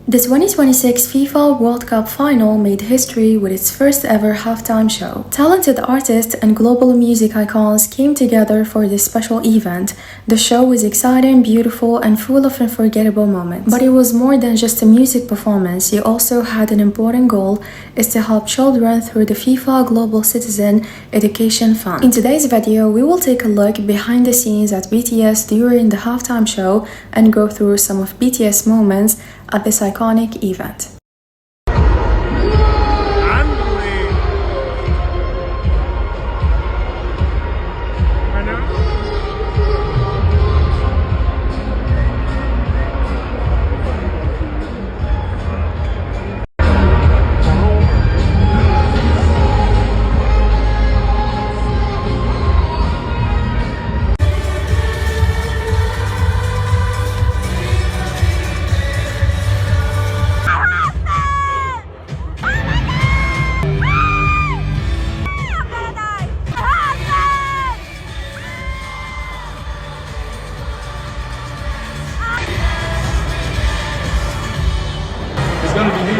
The 2026 FIFA World Cup final made history with its first ever halftime show. Talented artists and global music icons came together for this special event. The show was exciting, beautiful, and full of unforgettable moments. But it was more than just a music performance. It also had an important goal, is to help children through the FIFA Global Citizen Education Fund. In today's video, we will take a look behind the scenes at BTS during the halftime show and go through some of BTS moments at this iconic event. Gonna be me.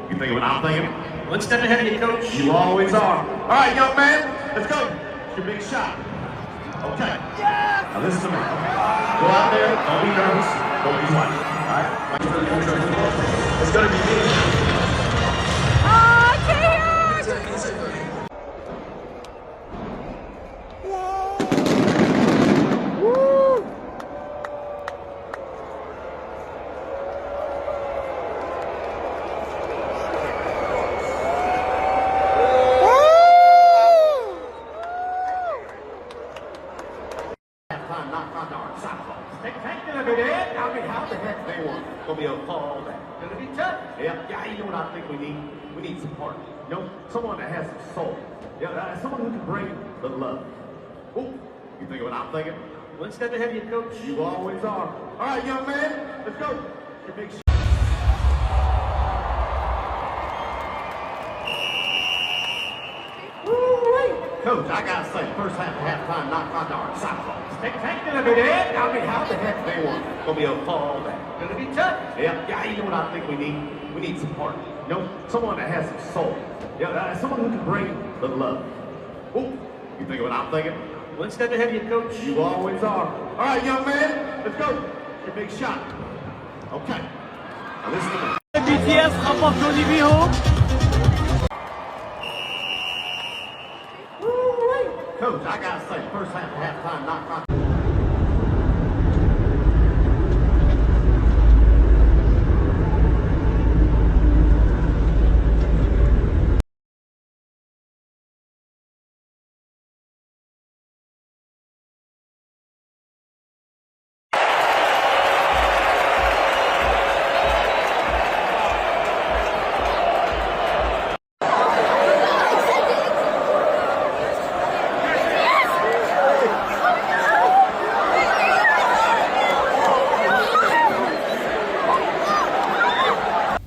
You thinking what I'm thinking? One step ahead of you, coach. You always are. All right, young man, let's go. It's your big shot. Okay. Now listen to me. Go out there, don't be nervous, don't be white. Alright? It's gonna be me. How the heck they won? Gonna be a call that. Gonna be tough. Yeah, you know what I think we need? We need some heart. You know, someone that has some soul. Yeah, someone who can bring the love. Ooh, you think what I'm thinking? One step ahead of you, coach. You always are. All right, young man, let's go. Your big shot. Coach, I gotta say, first half of halftime knocked my darn socks off. Spectacular, man. How the heck they won? Gonna be a call that. Gonna be tough. Yeah, you know what I think we need? We need some heart. You know, someone that has some soul. Yeah, someone who can bring the love. Ooh, you think what I'm thinking? One step ahead of you, coach. You always are. All right, young man, let's go. Your big shot. Okay. Now listen to me. BTS remporte le numéro. Coach, I gotta say, first half of halftime knocked my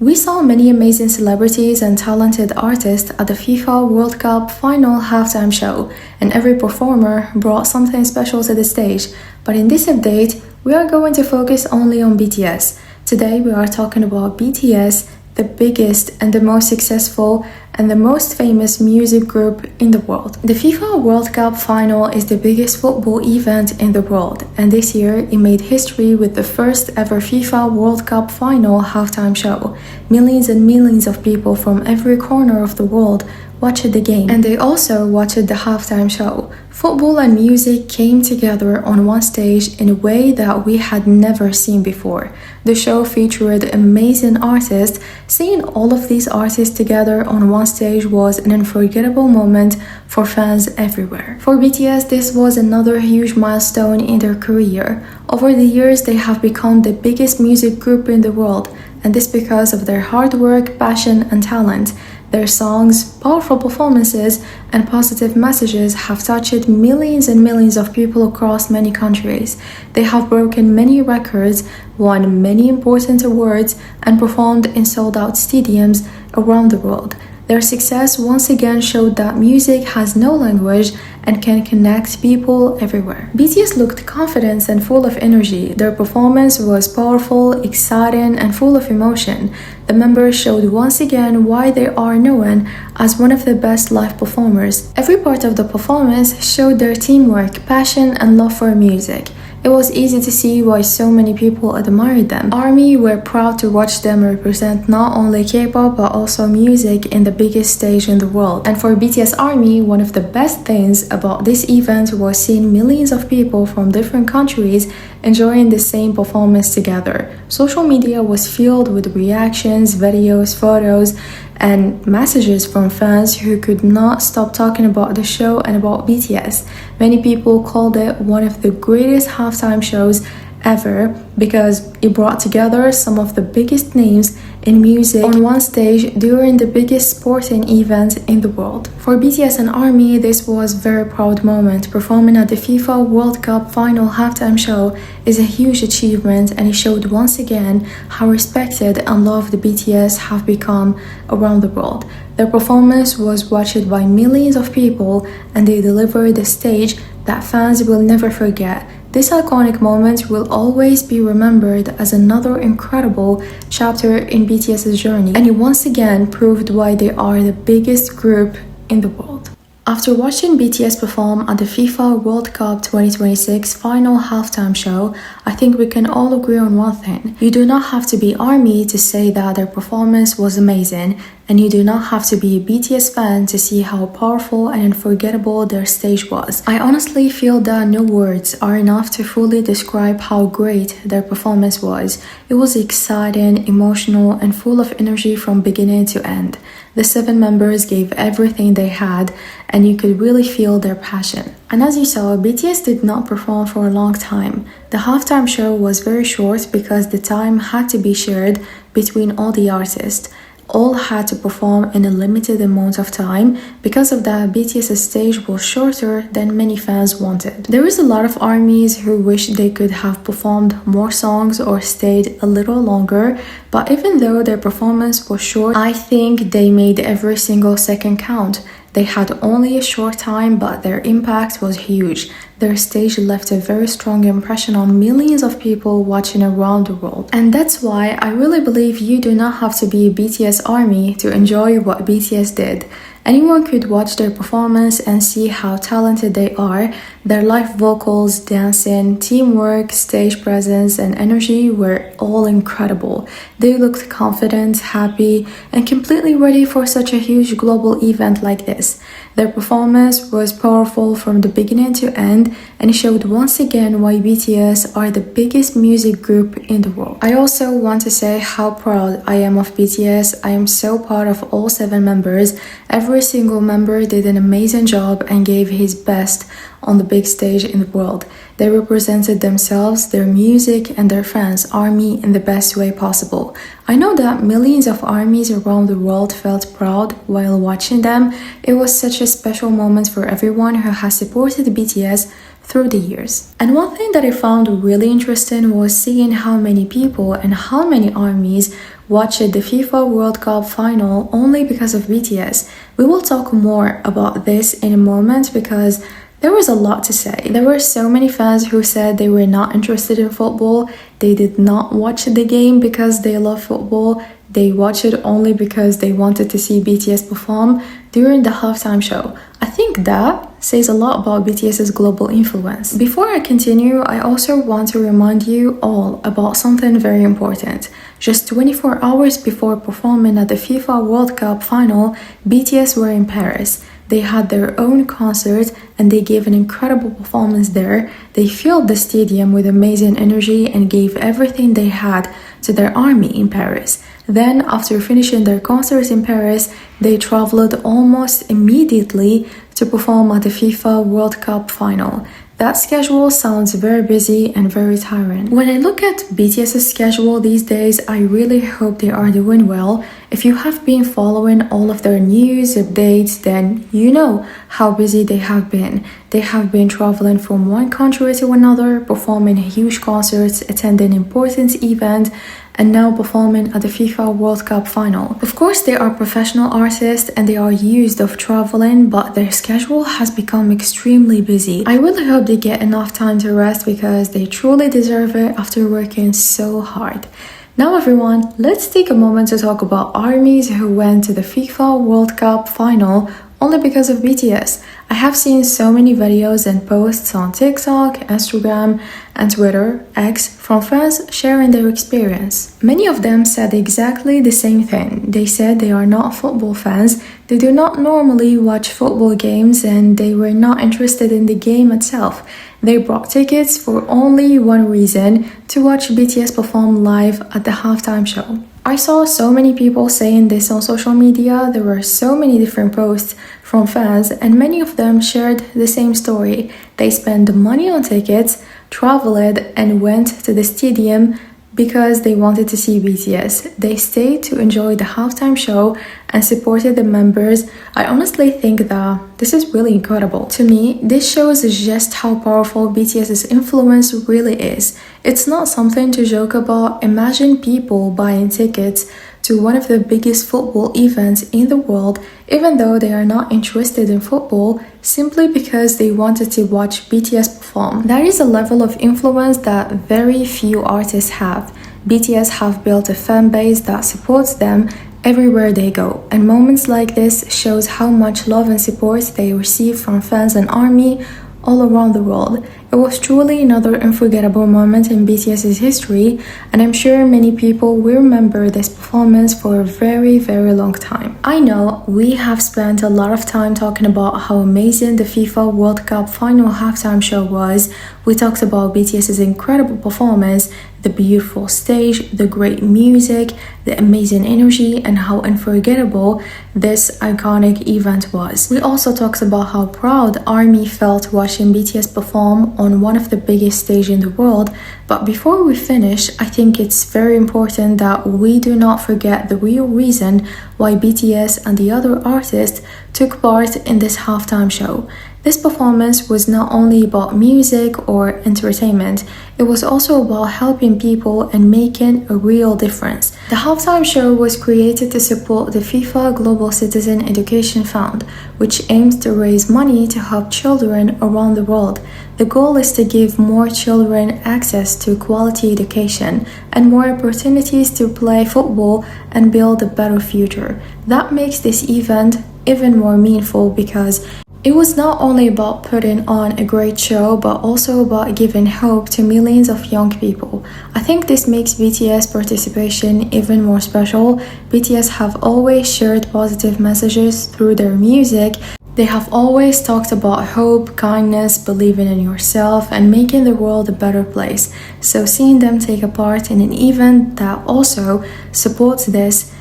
We saw many amazing celebrities and talented artists at the FIFA World Cup final halftime show, and every performer brought something special to the stage. But in this update, we are going to focus only on BTS. Today we are talking about BTS, the biggest and the most successful and the most famous music group in the world. The FIFA World Cup final is the biggest football event in the world, and this year it made history with the first ever FIFA World Cup final halftime show. Millions and millions of people from every corner of the world watched the game, and they also watched the halftime show. Football and music came together on one stage in a way that we had never seen before. The show featured amazing artists. Seeing all of these artists together on one stage was an unforgettable moment for fans everywhere. For BTS, this was another huge milestone in their career. Over the years, they have become the biggest music group in the world, and this because of their hard work, passion, and talent. Their songs, powerful performances, and positive messages have touched millions and millions of people across many countries. They have broken many records, won many important awards, and performed in sold-out stadiums around the world. Their success once again showed that music has no language and can connect people everywhere. BTS looked confident and full of energy. Their performance was powerful, exciting, and full of emotion. The members showed once again why they are known as one of the best live performers. Every part of the performance showed their teamwork, passion, and love for music. It was easy to see why so many people admired them. ARMY were proud to watch them represent not only K-pop but also music in the biggest stage in the world. And for BTS ARMY, one of the best things about this event was seeing millions of people from different countries enjoying the same performance together. Social media was filled with reactions, videos, photos, and messages from fans who could not stop talking about the show and about BTS. Many people called it one of the greatest halftime shows ever because it brought together some of the biggest names in music on one stage during the biggest sporting event in the world. For BTS and ARMY, this was a very proud moment. Performing at the FIFA World Cup final halftime show is a huge achievement, and it showed once again how respected and loved the BTS have become around the world. Their performance was watched by millions of people, and they delivered a stage that fans will never forget. This iconic moment will always be remembered as another incredible chapter in BTS's journey, and it once again proved why they are the biggest group in the world. After watching BTS perform at the FIFA World Cup 2026 final halftime show, I think we can all agree on one thing. You do not have to be ARMY to say that their performance was amazing, and you do not have to be a BTS fan to see how powerful and unforgettable their stage was. I honestly feel that no words are enough to fully describe how great their performance was. It was exciting, emotional, and full of energy from beginning to end. The 7 members gave everything they had, and you could really feel their passion. And as you saw, BTS did not perform for a long time. The halftime show was very short because the time had to be shared between all the artists. All had to perform in a limited amount of time. Because of that, BTS's stage was shorter than many fans wanted. There is a lot of ARMYs who wish they could have performed more songs or stayed a little longer, but even though their performance was short, I think they made every single second count. They had only a short time, but their impact was huge. Their stage left a very strong impression on millions of people watching around the world. And that's why I really believe you do not have to be a BTS ARMY to enjoy what BTS did. Anyone could watch their performance and see how talented they are. Their live vocals, dancing, teamwork, stage presence, and energy were all incredible. They looked confident, happy, and completely ready for such a huge global event like this. Their performance was powerful from the beginning to end, and it showed once again why BTS are the biggest music group in the world. I also want to say how proud I am of BTS. I am so proud of all 7 members. Every single member did an amazing job and gave his best on the big stage in the world. They represented themselves, their music, and their fans, ARMY, in the best way possible. I know that millions of ARMYs around the world felt proud while watching them. It was such a special moment for everyone who has supported BTS through the years. And one thing that I found really interesting was seeing how many people and how many ARMYs watched the FIFA World Cup final only because of BTS. We will talk more about this in a moment because there was a lot to say. There were so many fans who said they were not interested in football. They did not watch the game because they love football. They watched it only because they wanted to see BTS perform during the halftime show. I think that says a lot about BTS's global influence. Before I continue, I also want to remind you all about something very important. Just 24 hours before performing at the FIFA World Cup final, BTS were in Paris. They had their own concert and they gave an incredible performance there. They filled the stadium with amazing energy and gave everything they had to their ARMY in Paris. Then, after finishing their concert in Paris, they traveled almost immediately to perform at the FIFA World Cup final. That schedule sounds very busy and very tiring. When I look at BTS's schedule these days, I really hope they are doing well. If you have been following all of their news updates, then you know how busy they have been. They have been traveling from one country to another, performing huge concerts, attending important events, and now performing at the FIFA World Cup final. Of course, they are professional artists and they are used of traveling, but their schedule has become extremely busy. I really hope they get enough time to rest because they truly deserve it after working so hard. Now everyone, let's take a moment to talk about ARMYs who went to the FIFA World Cup final only because of BTS. I have seen so many videos and posts on TikTok, Instagram, and Twitter, X, from fans sharing their experience. Many of them said exactly the same thing. They said they are not football fans, they do not normally watch football games, and they were not interested in the game itself. They bought tickets for only one reason: to watch BTS perform live at the halftime show. I saw so many people saying this on social media. There were so many different posts from fans, and many of them shared the same story. They spent money on tickets, traveled, and went to the stadium because they wanted to see BTS. They stayed to enjoy the halftime show and supported the members. I honestly think that this is really incredible. To me, this shows just how powerful BTS's influence really is. It's not something to joke about. Imagine people buying tickets to one of the biggest football events in the world, even though they are not interested in football, simply because they wanted to watch BTS perform. That is a level of influence that very few artists have. BTS have built a fan base that supports them everywhere they go, and moments like this shows how much love and support they receive from fans and ARMY all around the world. It was truly another unforgettable moment in BTS's history, and I'm sure many people will remember this performance for a very, very long time. I know we have spent a lot of time talking about how amazing the FIFA World Cup final halftime show was. We talked about BTS's incredible performance, the beautiful stage, the great music, the amazing energy, and how unforgettable this iconic event was. We also talked about how proud ARMY felt watching BTS perform on one of the biggest stages in the world. But before we finish, I think it's very important that we do not forget the real reason why BTS and the other artists took part in this halftime show. This performance was not only about music or entertainment, it was also about helping people and making a real difference. The halftime show was created to support the FIFA Global Citizen Education Fund, which aims to raise money to help children around the world. The goal is to give more children access to quality education and more opportunities to play football and build a better future. That makes this event even more meaningful because it was not only about putting on a great show, but also about giving hope to millions of young people. I think this makes BTS participation even more special. BTS have always shared positive messages through their music. They have always talked about hope, kindness, believing in yourself, and making the world a better place. So seeing them take a part in an event that also supports this,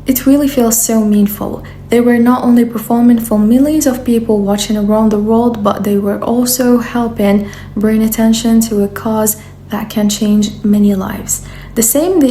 it really feels so meaningful. They were not only performing for millions of people watching around the world, but they were also helping bring attention to a cause that can change many lives. The same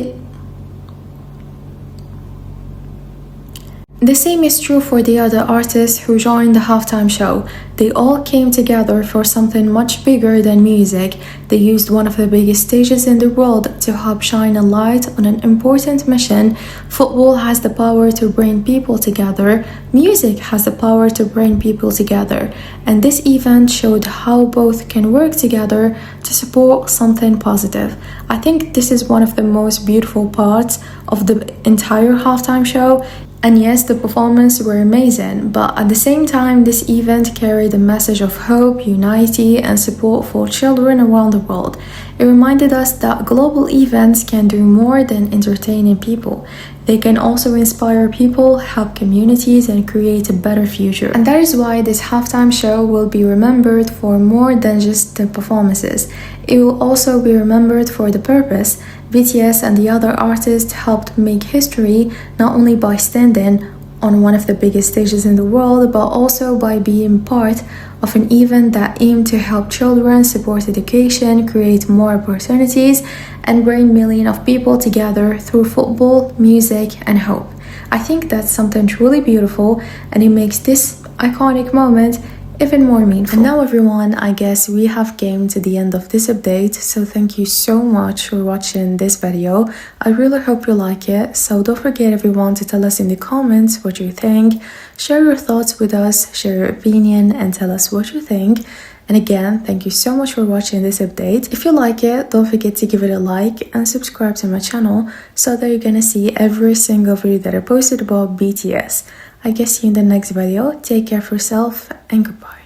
is true for the other artists who joined the halftime show. They all came together for something much bigger than music. They used one of the biggest stages in the world to help shine a light on an important mission. Football has the power to bring people together. Music has the power to bring people together. And this event showed how both can work together to support something positive. I think this is one of the most beautiful parts of the entire halftime show. And yes, the performances were amazing, but at the same time, this event carried a message of hope, unity, and support for children around the world. It reminded us that global events can do more than entertaining people. They can also inspire people, help communities, and create a better future. And that is why this halftime show will be remembered for more than just the performances. It will also be remembered for the purpose. BTS and the other artists helped make history not only by standing on one of the biggest stages in the world, but also by being part of an event that aimed to help children, support education, create more opportunities, and bring millions of people together through football, music, and hope. I think that's something truly beautiful, and it makes this iconic moment even more meaningful. And now everyone, I guess we have came to the end of this update, so thank you so much for watching this video. I really hope you like it, so don't forget everyone to tell us in the comments what you think. Share your thoughts with us, share your opinion, and tell us what you think. And again, thank you so much for watching this update. If you like it, don't forget to give it a like and subscribe to my channel so that you're gonna see every single video that I posted about BTS. I guess see you in the next video. Take care of yourself and goodbye.